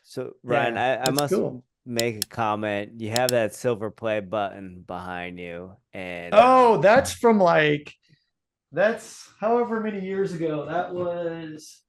So Ryan, Yeah, I that's must cool. make a comment. You have that silver play button behind you, and Oh, that's from like that's however many years ago. That was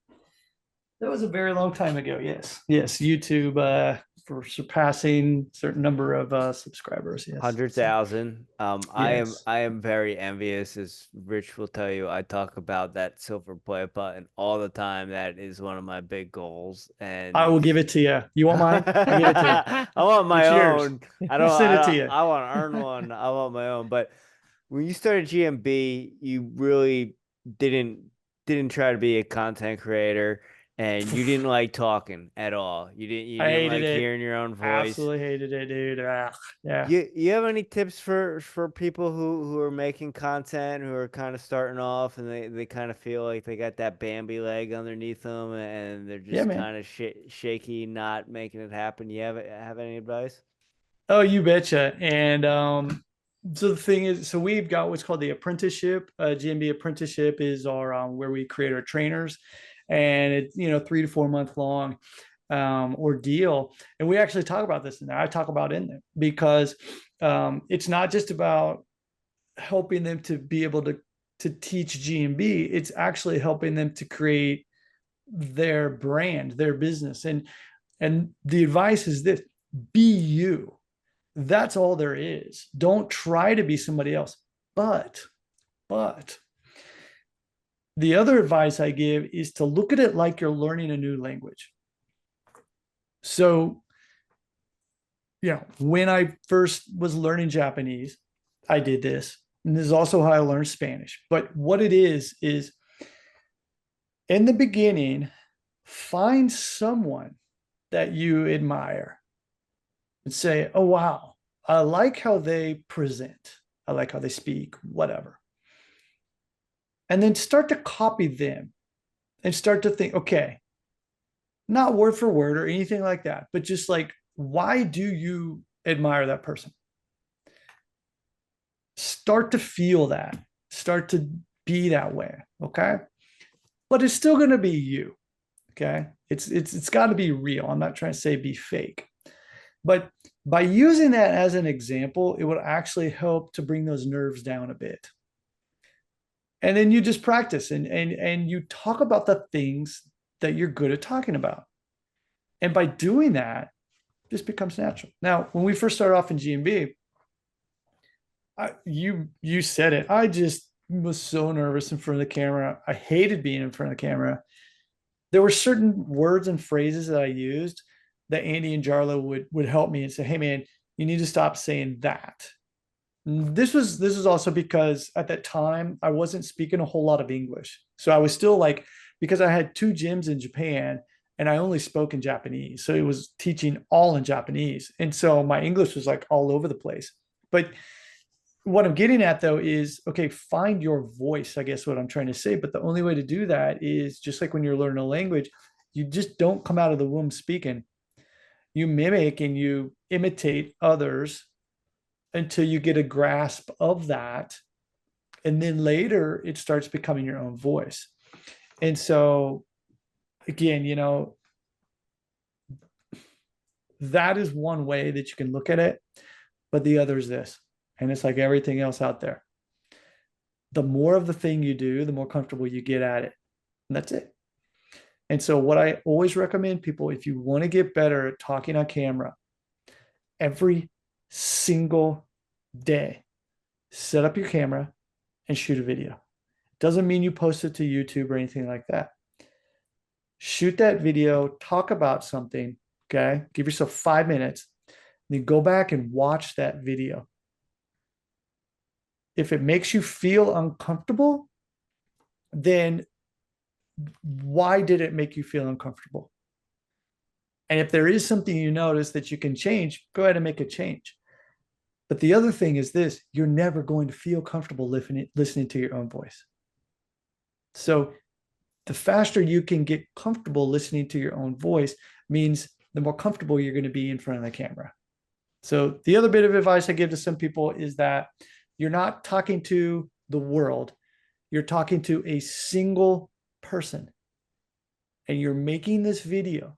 a very long time ago. Yes. Yes. YouTube for surpassing certain number of subscribers. Yes. So 100,000. yes. I am very envious, as Rich will tell you. I talk about that silver play button all the time. That is one of my big goals, I and will give it to you. You want mine? I'll give it to you. I want my It's yours. own. I'll send it to you. I want to earn one. I want my own. But when you started GMB, you really didn't didn't try to be a content creator, and you didn't like talking at all. You I didn't hated like it. hearing your own voice. Absolutely hated it, dude. Ugh, yeah. You have any tips for people who are making content, who are kind of starting off, and they kind of feel like they got that Bambi leg underneath them, and they're Yeah, just man. kind of shaky, not making it happen? You have any advice? Oh, you betcha. And so the thing is, so we've got what's called the apprenticeship. GMB apprenticeship is our where we create our trainers, and it's 3 to 4 month long ordeal. And we actually talk about this, and I talk about in there because it's not just about helping them to be able to teach GMB. It's actually helping them to create their brand, their business, and the advice is this: be you. That's all there is. Don't try to be somebody else. But the other advice I give is to look at it like you're learning a new language. So, when I first was learning Japanese, I did this. And this is also how I learned Spanish. But what it is in the beginning, find someone that you admire and say, oh, wow, I like how they present. I like how they speak, whatever. And then start to copy them and start to think, okay, not word for word or anything like that, but just like, why do you admire that person? Start to feel that, start to be that way. Okay. But it's still going to be you. Okay. It's got to be real. I'm not trying to say be fake, but by using that as an example, it would actually help to bring those nerves down a bit. And then you just practice and you talk about the things that you're good at talking about. And by doing that, it just becomes natural. Now, when we first started off in GMB, you said it. I just was so nervous in front of the camera. I hated being in front of the camera. There were certain words and phrases that I used that Andy and Jarlo would help me and say, "Hey, man, you need to stop saying that." This was also because at that time I wasn't speaking a whole lot of English, so I was still like, because I had two gyms in Japan and I only spoke in Japanese, so it was teaching all in Japanese, and so my English was like all over the place. But what I'm getting at though is, okay, find your voice, I guess what I'm trying to say. But the only way to do that is just like when you're learning a language, you just don't come out of the womb speaking. You mimic and you imitate others until you get a grasp of that. And then later it starts becoming your own voice. And so, again, that is one way that you can look at it. But the other is this, and it's like everything else out there. The more of the thing you do, the more comfortable you get at it. And that's it. And so, what I always recommend people, if you want to get better at talking on camera, every single day, set up your camera and shoot a video. Doesn't mean you post it to YouTube or anything like that. Shoot that video, talk about something, okay? Give yourself 5 minutes, then go back and watch that video. If it makes you feel uncomfortable, then why did it make you feel uncomfortable? And if there is something you notice that you can change, go ahead and make a change. But the other thing is this: you're never going to feel comfortable listening to your own voice. So the faster you can get comfortable listening to your own voice means the more comfortable you're going to be in front of the camera. So the other bit of advice I give to some people is that you're not talking to the world, you're talking to a single person, and you're making this video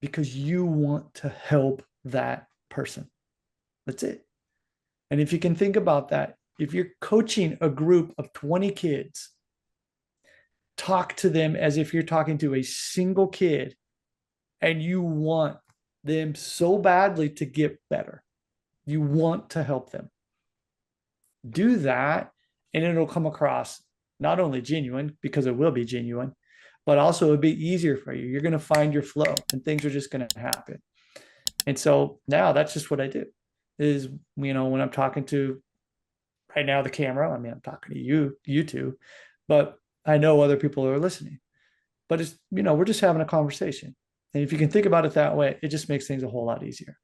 because you want to help that person. That's it. And if you can think about that, if you're coaching a group of 20 kids, talk to them as if you're talking to a single kid and you want them so badly to get better. You want to help them. Do that, and it'll come across not only genuine, because it will be genuine, but also it'll be easier for you. You're going to find your flow and things are just going to happen. And so now that's just what I do is, when I'm talking to right now the camera, I mean, I'm talking to you two, but I know other people are listening. But it's, we're just having a conversation. And if you can think about it that way, it just makes things a whole lot easier.